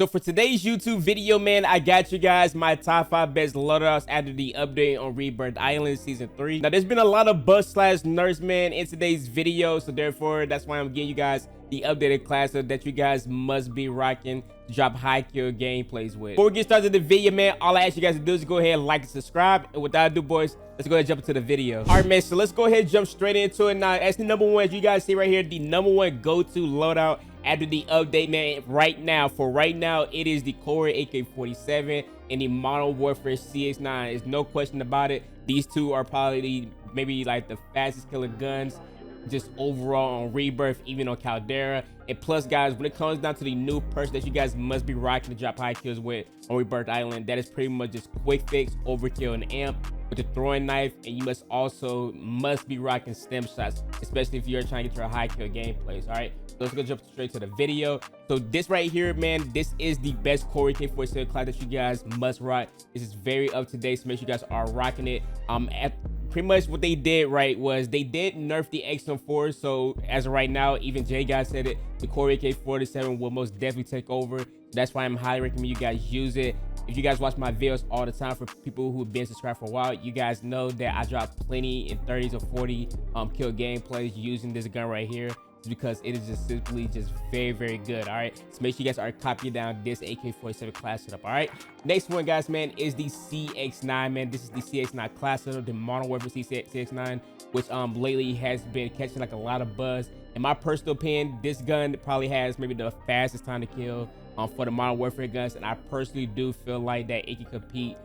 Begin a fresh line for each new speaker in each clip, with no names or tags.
So for today's YouTube video, man, I got you guys my top 5 best loadouts after the update on Rebirth Island Season 3. Now, there's been a lot of bust slash nerfs, man, in today's video. So therefore, that's why I'm giving you guys the updated class that you guys must be rocking to drop high kill gameplays with. Before we get started the video, man, all I ask you guys to do is go ahead and like and subscribe. And without ado, boys, let's go ahead and jump into the video. All right, man, so let's go ahead and jump straight into it. Now, as the number one, as you guys see right here, the number one go-to loadout after the update, man, right now, it is the Core AK-47 and the Modern Warfare CX-9. There's no question about it. These two are probably maybe like the fastest killing guns just overall on Rebirth, even on Caldera. And plus, guys, when it comes down to the new perks that you guys must be rocking to drop high kills with on Rebirth Island, that is pretty much just quick fix, overkill, and amp with the throwing knife. And you must be rocking stem shots, especially if you're trying to get your high kill gameplays. All right, so let's go jump straight to the video. So this right here, man, this is the best Core AK-47 class that you guys must rock. This is very up to date, so make sure you guys are rocking it. Pretty much what they did right was they did nerf the XM4. So as of right now, even Jay guys said it, the Core AK-47 will most definitely take over. That's why I'm highly recommend you guys use it. If you guys watch my videos all the time, for people who've been subscribed for a while, you guys know that I drop plenty in 30s or 40 kill gameplays using this gun right here. It's because it is just simply just very good. All right, so make sure you guys are copying down this AK-47 class setup. All right, next one, guys, man, is the CX-9, man. This is the CX-9 class setup, the Modern Warfare CX-9, which lately has been catching like a lot of buzz. In my personal opinion, this gun probably has maybe the fastest time to kill for the Modern Warfare guns, and I personally do feel like that it can compete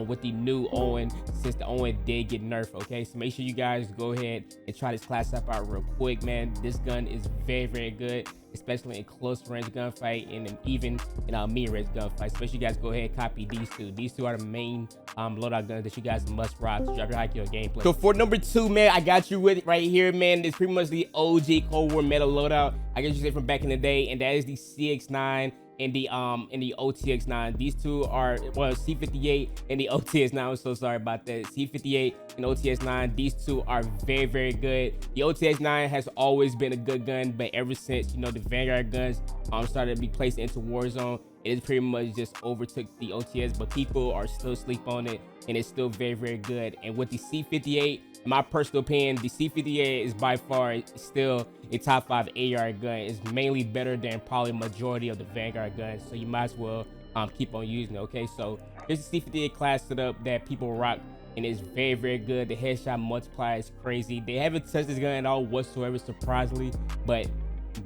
with the new Owen, since the Owen did get nerfed. Okay, so make sure you guys go ahead and try this class up out real quick, man. This gun is very good, especially in close range gunfight and even in medium range gunfight. So make sure you guys go ahead and copy these two. These two are the main loadout guns that you guys must rock to drop your high kill gameplay. So for number 2, man, I got you with right here, man. It's pretty much the OG Cold War Meta Loadout, I guess you say, from back in the day, and that is the CX-9 and the OTX-9. These two are, well, C58 and the OTX-9. I'm so sorry about that. C58 and OTX-9, these two are very good. The OTX-9 has always been a good gun, but ever since, you know, the Vanguard guns started to be placed into Warzone, it pretty much just overtook the OTX, but people are still asleep on it, and it's still very good. And with the C58, in my personal opinion, the C58 is by far still a top 5 AR gun. It's mainly better than probably majority of the Vanguard guns, so you might as well keep on using it. Okay, so here's the C58 class setup that people rock, and it's very good. The headshot multiplier is crazy. They haven't touched this gun at all whatsoever, surprisingly, but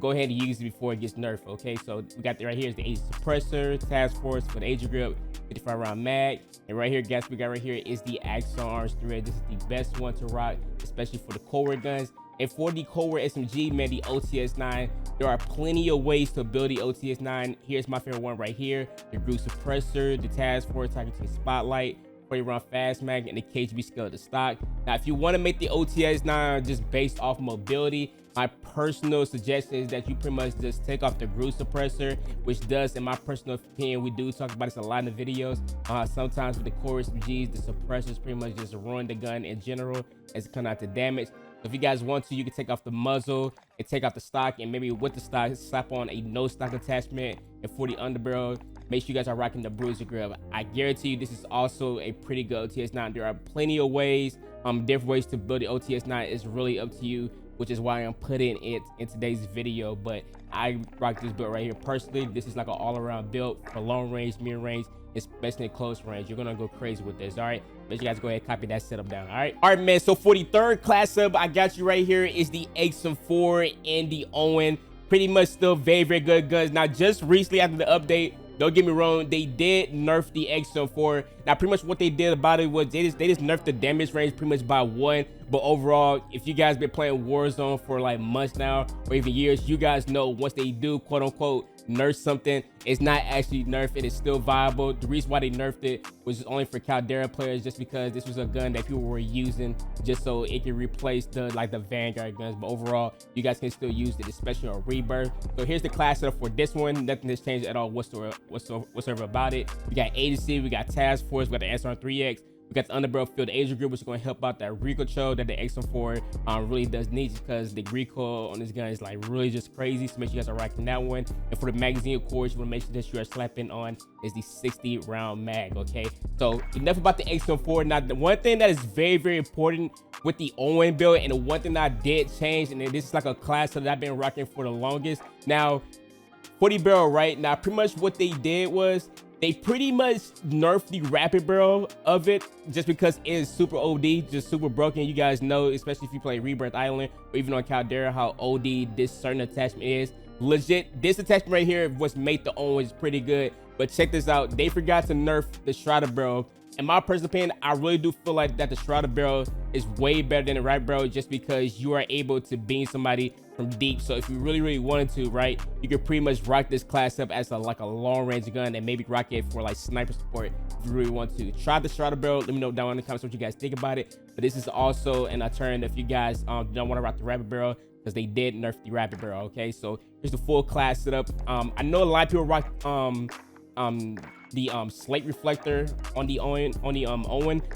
go ahead and use it before it gets nerfed. Okay, so we got right here is the AG suppressor, task force for the AG grip, 55 round mag, and right here, guys, we got right here is the Axon Orange thread. This is the best one to rock, especially for the Cold War guns. And for the Cold War SMG, man, the OTX-9, there are plenty of ways to build the OTX-9. Here's my favorite one right here: the group suppressor, the task force, targeting spotlight, 40 round fast mag, and the KGB skeleton stock. Now, if you want to make the OTX-9 just based off mobility, my personal suggestion is that you pretty much just take off the group suppressor, which does, in my personal opinion, we do talk about this a lot in the videos. Sometimes with the core SMGs, the suppressors pretty much just ruin the gun in general as it comes out to damage. So if you guys want to, you can take off the muzzle and take off the stock, and maybe with the stock, slap on a no stock attachment, and for the underbarrel, make sure you guys are rocking the bruiser grip. I guarantee you this is also a pretty good OTX-9. There are plenty of ways, different ways to build the OTX-9. It's really up to you, which is why I'm putting it in today's video. But I rock this build right here personally. This is like an all-around build for long range, mid range, especially in close range. You're gonna go crazy with this. All right, make sure you guys go ahead and copy that setup down. All right, man, so for the third class setup I got you right here is the XM4 and the Owen. Pretty much still very good guns. Now, just recently after the update, don't get me wrong, they did nerf the XM4. Now, pretty much what they did about it was they just nerfed the damage range pretty much by 1. But overall, if you guys been playing Warzone for like months now or even years, you guys know once they do quote unquote nerf something, it's not actually nerfed. It is still viable. The reason why they nerfed it was only for Caldera players, just because this was a gun that people were using just so it could replace the Vanguard guns. But overall, you guys can still use it, especially on Rebirth. So here's the class setup for this one. Nothing has changed at all whatsoever about it. We got agency, we got task force, we got the SR3X, We got the underbarrel field age group, which is going to help out that recoil that the XM4 really does need, because the recoil on this gun is like really just crazy. So make sure you guys are rocking that one. And for the magazine, of course, you want to make sure that you are slapping on is the 60 round mag. Okay, so enough about the XM4. Now, the one thing that is very, very important with the Owen build, and the one thing that I did change, and this is like a class that I've been rocking for the longest now, 40 barrel, right? Now, pretty much what they did was they pretty much nerfed the rapid barrel of it, just because it is super OD, just super broken. You guys know, especially if you play Rebirth Island or even on Caldera, how OD this certain attachment is. Legit, this attachment right here was made the Owens pretty good, but check this out. They forgot to nerf the Shrouded barrel. In my personal opinion, I really do feel like that the Shrouded barrel is way better than the rapid barrel, just because you are able to beam somebody from deep. So if you really wanted to, right, you could pretty much rock this class up as like a long range gun, and maybe rock it for like sniper support if you really want to. Try the Shrouded barrel. Let me know down in the comments what you guys think about it. But this is also an alternative if you guys don't want to rock the rapid barrel, because they did nerf the rapid barrel. Okay, so here's the full class setup. I know a lot of people rock the slate reflector on the Owen,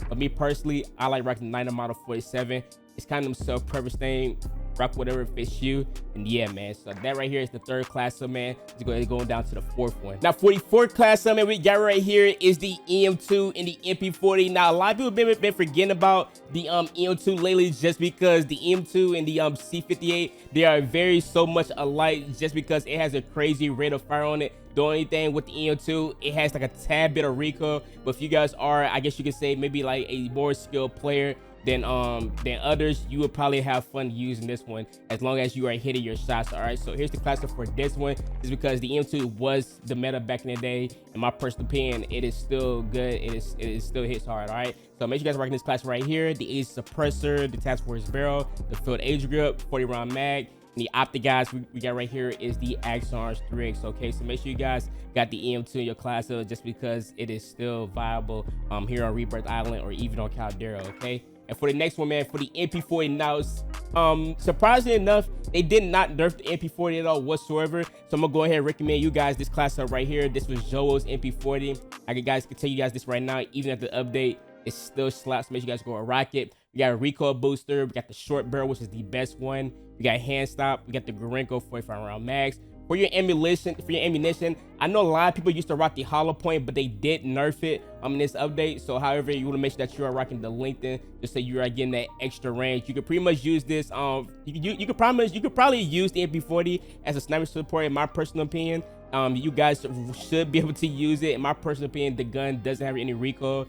but me personally, I like rocking the 9 model 47. It's kind of self-purpose thing. Rock whatever fits you, and yeah, man. So that right here is the third class up, man. Let's go ahead and going down to the fourth one. Now, 44th class up, man, we got right here is the EM2 and the MP40. Now, a lot of people have been forgetting about the EM2 lately, just because the EM2 and the C58, they are very so much alike, just because it has a crazy rate of fire on it. The only thing with the EM2, it has like a tad bit of recoil, but if you guys are, I guess you could say, maybe like a more skilled player than others, you would probably have fun using this one as long as you are hitting your shots. All right, so here's the class for this one, is because the M2 was the meta back in the day. In my personal opinion, it is still good. It still hits hard. All right, so make sure you guys are rocking this class right here: the Ace suppressor, the task force barrel, the field age grip, 40 round mag. And the optic, guys, we got right here is the Axons 3X. Okay, so make sure you guys got the EM2 in your class just because it is still viable here on Rebirth Island or even on Caldera. Okay, and for the next one, man, for the MP40, now surprisingly enough, they did not nerf the MP40 at all whatsoever. So I'm gonna go ahead and recommend you guys this class up right here. This was Joel's MP40. I can tell you guys this right now, even at the update, it still slaps. Make sure you guys go and rock it. We got a recoil booster. We got the short barrel, which is the best one. We got hand stop. We got the Gorenko 45 round mags. For your ammunition, I know a lot of people used to rock the hollow point, but they did nerf it in this update. So however, you want to make sure that you are rocking the lengthen, just so you are getting that extra range. You could pretty much use this. You could probably use the MP40 as a sniper support, in my personal opinion. You guys should be able to use it. In my personal opinion, the gun doesn't have any recoil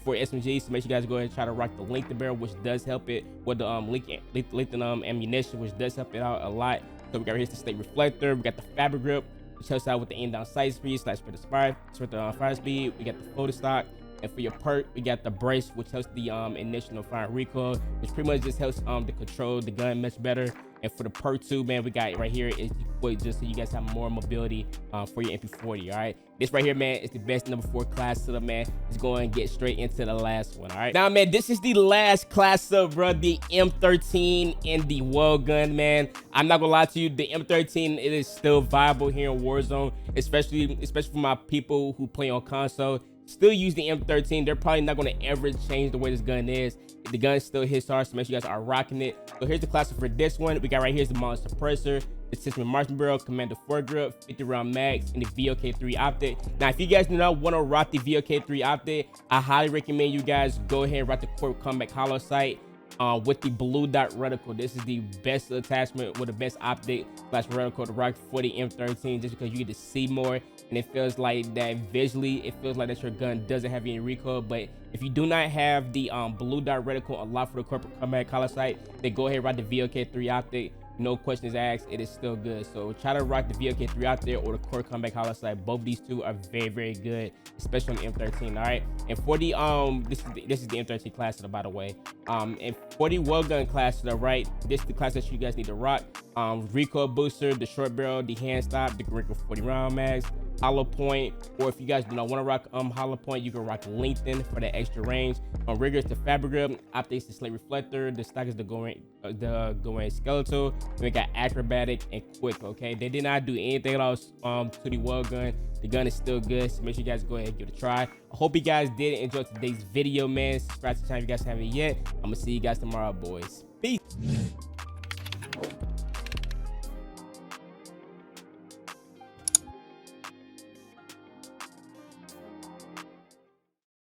for SMG, so make sure you guys go ahead and try to rock the lengthen barrel, which does help it with the lengthen ammunition, which does help it out a lot. So we got here's the slate reflector. We got the fabric grip, which helps out with the aim down sight speed / spread the fire speed. We got the photo stock, and for your perk, we got the brace, which helps the initial fire recoil, which pretty much just helps to control the gun much better. And for the perk 2, man, we got right here is the quick, just so you guys have more mobility for your MP40. All right, this right here, man, is the best number 4 class setup, man. Let's go and get straight into the last one. All right, now, man, this is the last class setup, bro. The M13 and the well gun, man. I'm not gonna lie to you, the M13, it is still viable here in Warzone, especially for my people who play on console. Still use the M13. They're probably not going to ever change the way this gun is. The gun still hits hard, so make sure you guys are rocking it. So here's the class for this one. We got right here is the Monster Suppressor, the System Marksman Barrel, Commander 4 Grip, 50 round mags, and the VOK3 optic. Now, if you guys do not want to rock the VOK3 optic, I highly recommend you guys go ahead and rock the Corp Comeback Hollow Sight with the blue dot reticle. This is the best attachment with the best optic / reticle to rock for the M13, just because you get to see more, and it feels like that visually, it feels like that your gun doesn't have any recoil. But if you do not have the blue dot reticle unlocked for the Corporate Comeback Hollow Sight, then go ahead and rock the VOK3 optic. No questions asked, it is still good. So try to rock the VOK3 out there or the Core Comeback Hollow Sight. Both of these two are very, very good, especially on the M13. All right, and for the this is the M13 class setup, by the way. And for the well gun class setup, right, this is the class that you guys need to rock. Recoil booster, the short barrel, the hand stop, the Gorenko 40 round mags, hollow point, or if you guys do not want to rock hollow point, you can rock lengthen for the extra range. Rigor is the fabric grip, optics the slate reflector, the stock is the going skeletal. We got acrobatic and quick. Okay, they did not do anything else to the wall gun. The gun is still good, so make sure you guys go ahead and give it a try. I hope you guys did enjoy today's video, man. Subscribe to the channel if you guys haven't yet. I'm gonna see you guys tomorrow, boys. Peace.